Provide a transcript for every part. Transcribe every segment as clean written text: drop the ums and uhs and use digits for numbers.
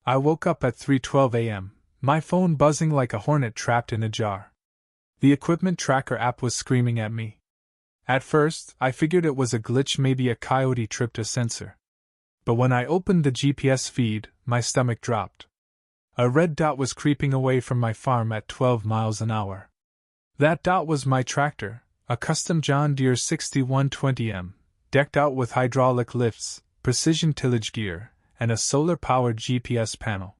I woke up at 3:12 a.m., my phone buzzing like a hornet trapped in a jar. The equipment tracker app was screaming at me. At first, I figured it was a glitch, maybe a coyote tripped a sensor. But when I opened the GPS feed, my stomach dropped. A red dot was creeping away from my farm at 12 miles an hour. That dot was my tractor, a custom John Deere 6120M, decked out with hydraulic lifts, precision tillage gear, and a solar-powered GPS panel.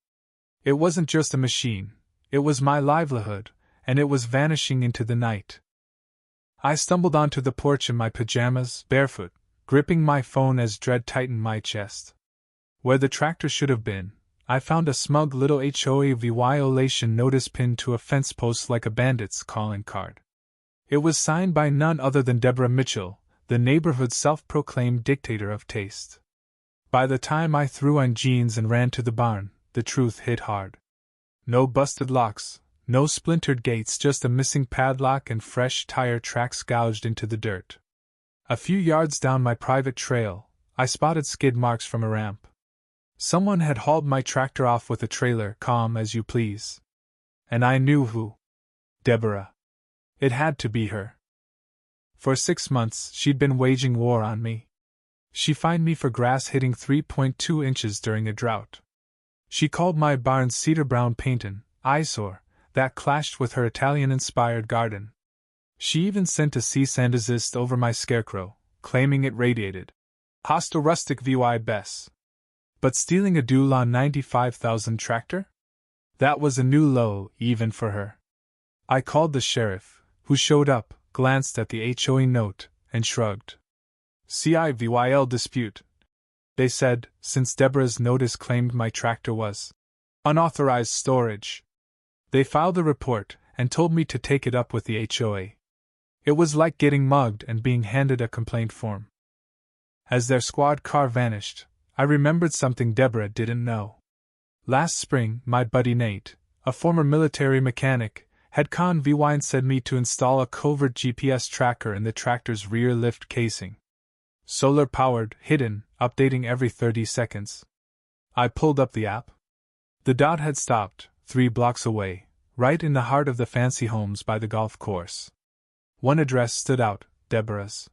It wasn't just a machine, it was my livelihood, and it was vanishing into the night. I stumbled onto the porch in my pajamas, barefoot, gripping my phone as dread tightened my chest. Where the tractor should have been, I found a smug little HOA violation notice pinned to a fence post like a bandit's calling card. It was signed by none other than Deborah Mitchell, the neighborhood's self-proclaimed dictator of taste. By the time I threw on jeans and ran to the barn, the truth hit hard. No busted locks, no splintered gates, just a missing padlock and fresh tire tracks gouged into the dirt. A few yards down my private trail, I spotted skid marks from a ramp. Someone had hauled my tractor off with a trailer, calm as you please. And I knew who. Deborah. It had to be her. For 6 months, she'd been waging war on me. She fined me for grass hitting 3.2 inches during a drought. She called my barn cedar brown paint an eyesore that clashed with her Italian-inspired garden. She even sent a cease and desist over my scarecrow, claiming it radiated hostile rustic VY Bess. But stealing a Doolan 95,000 tractor? That was a new low, even for her. I called the sheriff, who showed up, glanced at the HOA note, and shrugged. CIVYL dispute. They said, since Deborah's notice claimed my tractor was unauthorized storage. They filed a report and told me to take it up with the HOA. It was like getting mugged and being handed a complaint form. As their squad car vanished, I remembered something Deborah didn't know. Last spring, my buddy Nate, a former military mechanic, had convinced me to install a covert GPS tracker in the tractor's rear lift casing. Solar-powered, hidden, updating every 30 seconds. I pulled up the app. The dot had stopped, 3 blocks away, right in the heart of the fancy homes by the golf course. One address stood out, Deborah's.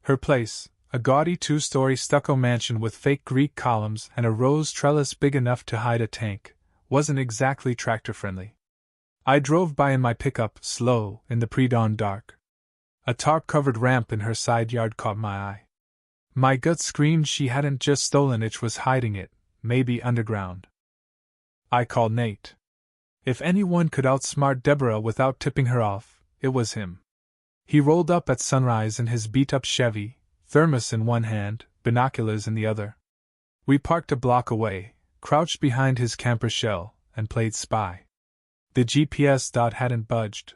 Her place, a gaudy 2-story stucco mansion with fake Greek columns and a rose trellis big enough to hide a tank, wasn't exactly tractor-friendly. I drove by in my pickup, slow, in the pre-dawn dark. A tarp-covered ramp in her side yard caught my eye. My gut screamed she hadn't just stolen it, was hiding it, maybe underground. I called Nate. If anyone could outsmart Deborah without tipping her off, it was him. He rolled up at sunrise in his beat-up Chevy, thermos in one hand, binoculars in the other. We parked a block away, crouched behind his camper shell, and played spy. The GPS dot hadn't budged.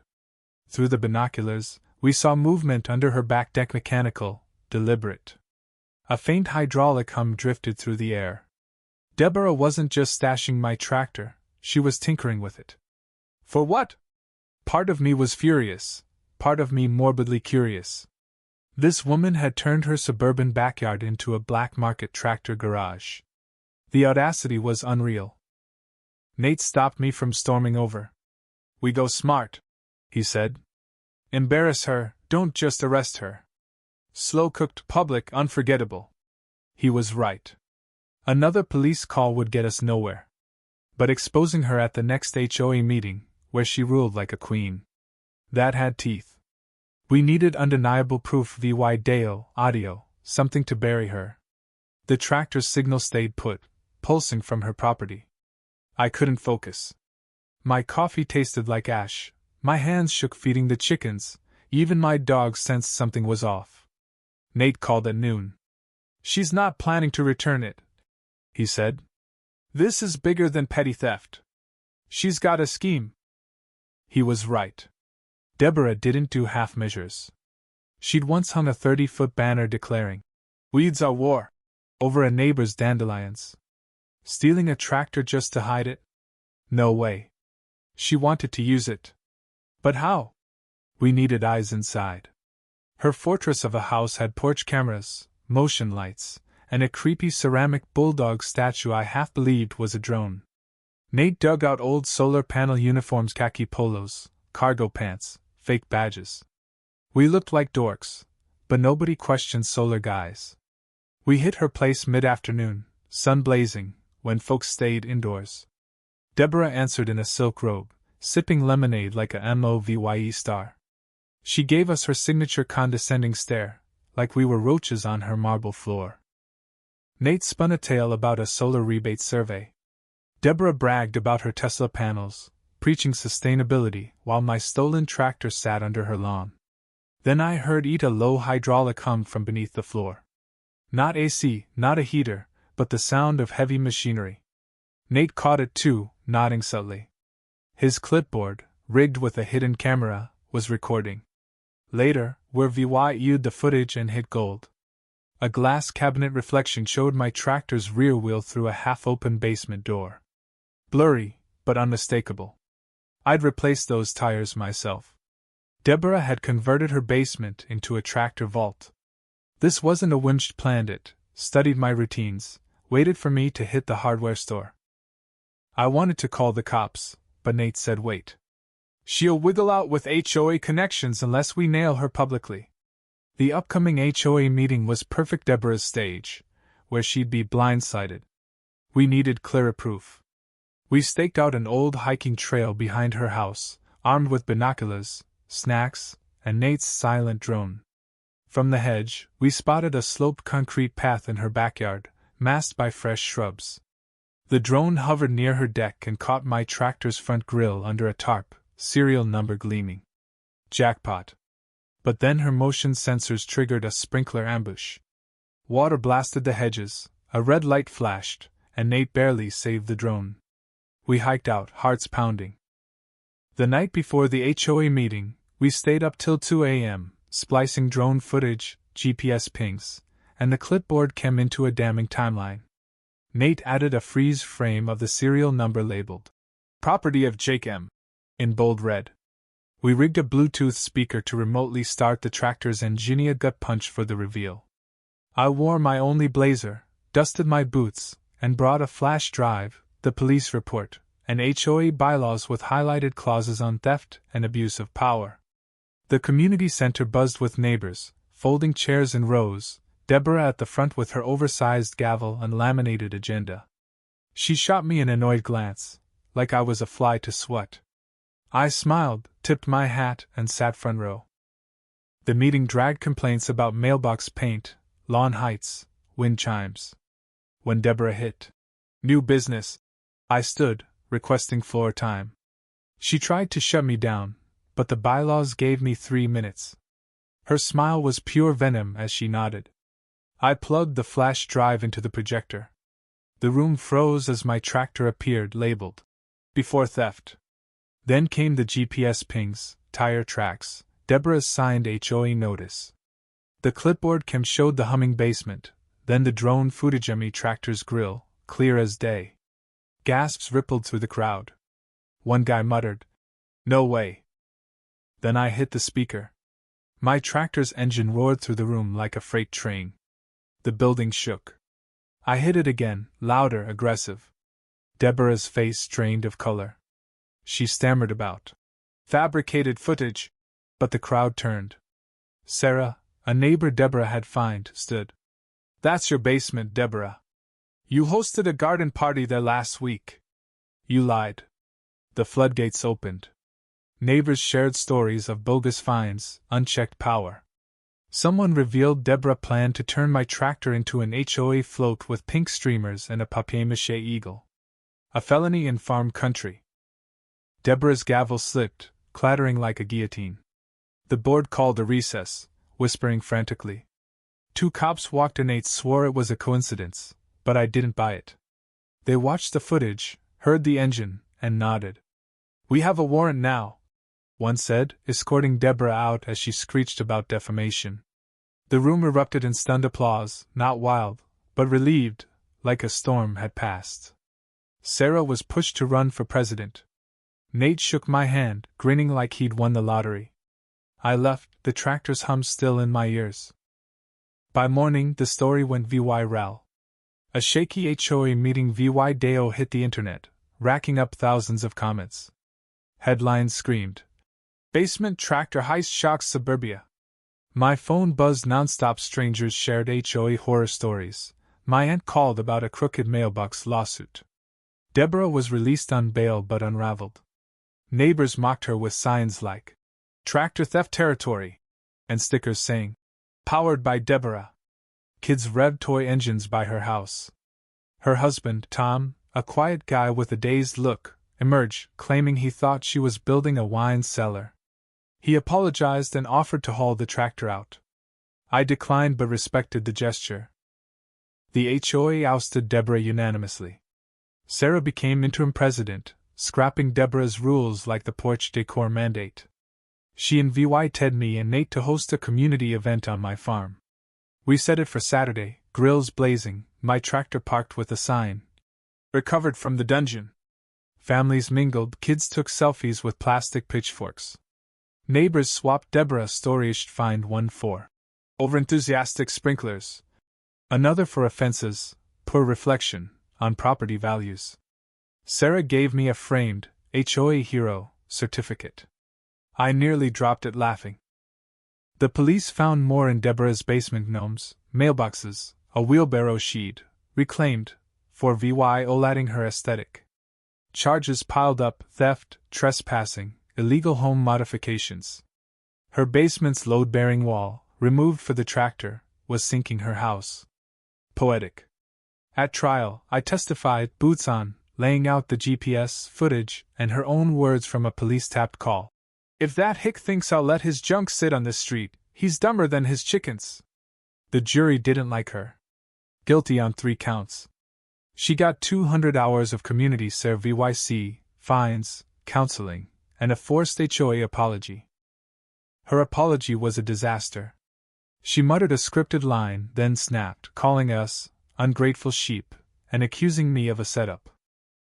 Through the binoculars, we saw movement under her back deck, mechanical, deliberate. A faint hydraulic hum drifted through the air. Deborah wasn't just stashing my tractor, she was tinkering with it. For what? Part of me was furious, part of me morbidly curious. This woman had turned her suburban backyard into a black market tractor garage. The audacity was unreal. Nate stopped me from storming over. We go smart, he said. Embarrass her, don't just arrest her. Slow-cooked, public, unforgettable. He was right. Another police call would get us nowhere. But exposing her at the next HOA meeting, where she ruled like a queen, that had teeth. We needed undeniable proof via Deo, audio, something to bury her. The tractor's signal stayed put, pulsing from her property. I couldn't focus. My coffee tasted like ash, my hands shook feeding the chickens, even my dog sensed something was off. Nate called at noon. She's not planning to return it, he said. This is bigger than petty theft. She's got a scheme. He was right. Deborah didn't do half measures. She'd once hung a 30-foot banner declaring, "Weeds are war," over a neighbor's dandelions. Stealing a tractor just to hide it? No way. She wanted to use it. But how? We needed eyes inside. Her fortress of a house had porch cameras, motion lights, and a creepy ceramic bulldog statue I half believed was a drone. Nate dug out old solar panel uniforms, khaki polos, cargo pants, fake badges. We looked like dorks, but nobody questioned solar guys. We hit her place mid-afternoon, sun blazing, when folks stayed indoors. Deborah answered in a silk robe, sipping lemonade like a movie star. She gave us her signature condescending stare, like we were roaches on her marble floor. Nate spun a tale about a solar rebate survey. Deborah bragged about her Tesla panels, preaching sustainability, while my stolen tractor sat under her lawn. Then I heard a low hydraulic hum from beneath the floor. Not AC, not a heater, but the sound of heavy machinery. Nate caught it too, nodding subtly. His clipboard, rigged with a hidden camera, was recording. Later, we viewed the footage and hit gold. A glass cabinet reflection showed my tractor's rear wheel through a half-open basement door. Blurry, but unmistakable. I'd replaced those tires myself. Deborah had converted her basement into a tractor vault. This wasn't a whim. She planned it, studied my routines, waited for me to hit the hardware store. I wanted to call the cops, but Nate said wait. She'll wiggle out with HOA connections unless we nail her publicly. The upcoming HOA meeting was perfect Deborah's stage, where she'd be blindsided. We needed clearer proof. We staked out an old hiking trail behind her house, armed with binoculars, snacks, and Nate's silent drone. From the hedge, we spotted a sloped concrete path in her backyard, masked by fresh shrubs. The drone hovered near her deck and caught my tractor's front grille under a tarp, serial number gleaming. Jackpot. But then her motion sensors triggered a sprinkler ambush. Water blasted the hedges, a red light flashed, and Nate barely saved the drone. We hiked out, hearts pounding. The night before the HOA meeting, we stayed up till 2 a.m., splicing drone footage, GPS pings, and the clipboard came into a damning timeline. Nate added a freeze frame of the serial number labeled "Property of Jake M." in bold red. We rigged a Bluetooth speaker to remotely start the tractor's engine, a gut punch for the reveal. I wore my only blazer, dusted my boots, and brought a flash drive, the police report, and HOA bylaws with highlighted clauses on theft and abuse of power. The community center buzzed with neighbors, folding chairs in rows, Deborah at the front with her oversized gavel and laminated agenda. She shot me an annoyed glance, like I was a fly to swat. I smiled, tipped my hat, and sat front row. The meeting dragged complaints about mailbox paint, lawn heights, wind chimes. When Deborah hit new business, I stood, requesting floor time. She tried to shut me down, but the bylaws gave me 3 minutes. Her smile was pure venom as she nodded. I plugged the flash drive into the projector. The room froze as my tractor appeared labeled "Before Theft." Then came the GPS pings, tire tracks, Deborah's signed HOA notice. The clipboard cam showed the humming basement, then the drone footage of me tractor's grill, clear as day. Gasps rippled through the crowd. One guy muttered, "No way." Then I hit the speaker. My tractor's engine roared through the room like a freight train. The building shook. I hit it again, louder, aggressive. Deborah's face drained of color. She stammered about fabricated footage, but the crowd turned. Sarah, a neighbor Deborah had found, stood. "That's your basement, Deborah. You hosted a garden party there last week." "You lied." The floodgates opened. Neighbors shared stories of bogus fines, unchecked power. Someone revealed Deborah planned to turn my tractor into an HOA float with pink streamers and a papier-mâché eagle. A felony in farm country. Deborah's gavel slipped, clattering like a guillotine. The board called a recess, whispering frantically. 2 cops walked in. 8 swore it was a coincidence, but I didn't buy it. They watched the footage, heard the engine, and nodded. "We have a warrant now," one said, escorting Deborah out as she screeched about defamation. The room erupted in stunned applause, not wild, but relieved, like a storm had passed. Sarah was pushed to run for president. Nate shook my hand, grinning like he'd won the lottery. I left, the tractor's hum still in my ears. By morning, the story went viral. A shaky HOA meeting video hit the internet, racking up thousands of comments. Headlines screamed, "Basement tractor heist shocks suburbia." My phone buzzed nonstop. Strangers shared HOA horror stories. My aunt called about a crooked mailbox lawsuit. Deborah was released on bail but unraveled. Neighbors mocked her with signs like, "Tractor theft territory," and stickers saying, "Powered by Deborah." Kids revved toy engines by her house. Her husband, Tom, a quiet guy with a dazed look, emerged, claiming he thought she was building a wine cellar. He apologized and offered to haul the tractor out. I declined but respected the gesture. The HOA ousted Deborah unanimously. Sarah became interim president, scrapping Deborah's rules like the porch decor mandate. She invited me and Nate to host a community event on my farm. We set it for Saturday, grills blazing, my tractor parked with a sign, "Recovered from the dungeon." Families mingled, kids took selfies with plastic pitchforks. Neighbors swapped Deborah's stories, fined one for overenthusiastic sprinklers, another for offenses, poor reflection, on property values. Sarah gave me a framed HOA hero certificate. I nearly dropped it laughing. The police found more in Deborah's basement: gnomes, mailboxes, a wheelbarrow she'd reclaimed, for violating her aesthetic. Charges piled up: theft, trespassing, illegal home modifications. Her basement's load-bearing wall, removed for the tractor, was sinking her house. Poetic. At trial, I testified, boots on, laying out the GPS footage and her own words from a police-tapped call. "If that hick thinks I'll let his junk sit on this street, he's dumber than his chickens." The jury didn't like her. Guilty on 3 counts. She got 200 hours of community service, fines, counseling, and a forced HOA apology. Her apology was a disaster. She muttered a scripted line, then snapped, calling us ungrateful sheep and accusing me of a setup.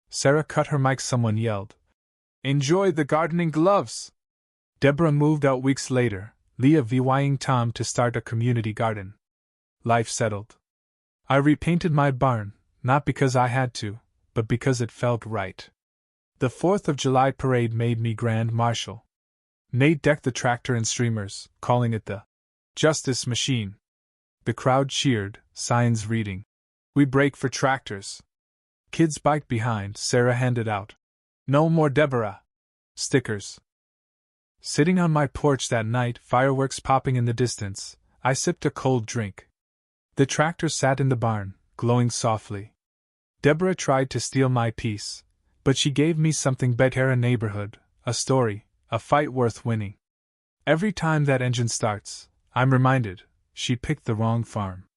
Sarah cut her mic. Someone yelled, "Enjoy the gardening gloves!" Deborah moved out weeks later, Leah vying Tom to start a community garden. Life settled. I repainted my barn, not because I had to, but because it felt right. The 4th of July parade made me Grand Marshal. Nate decked the tractor in streamers, calling it the Justice Machine. The crowd cheered, signs reading, "We break for tractors." Kids biked behind. Sarah handed out, "No more Deborah" stickers. Sitting on my porch that night, fireworks popping in the distance, I sipped a cold drink. The tractor sat in the barn, glowing softly. Deborah tried to steal my peace, but she gave me something better: a neighborhood, a story, a fight worth winning. Every time that engine starts, I'm reminded, she picked the wrong farm.